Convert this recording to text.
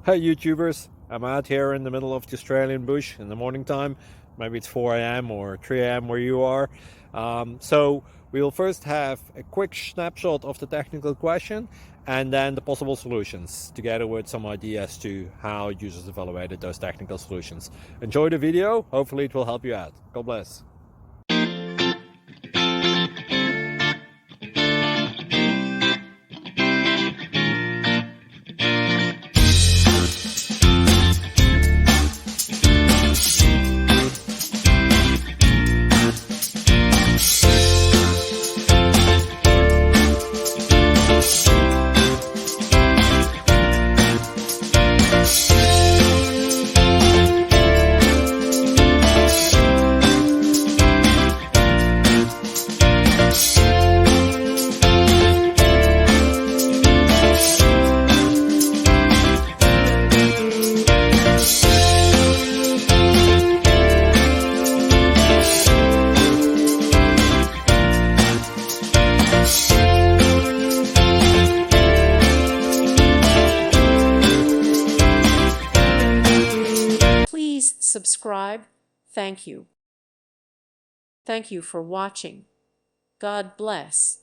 Hey YouTubers, I'm out here in the middle of the Australian bush in the morning time. Maybe it's 4 a.m. or 3 a.m. where you are. So we'll first have a quick snapshot of the technical question and then the possible solutions, together with some ideas to how users evaluated those technical solutions. Enjoy the video, hopefully it will help you out. God bless. Please subscribe. Thank you. Thank you for watching. God bless.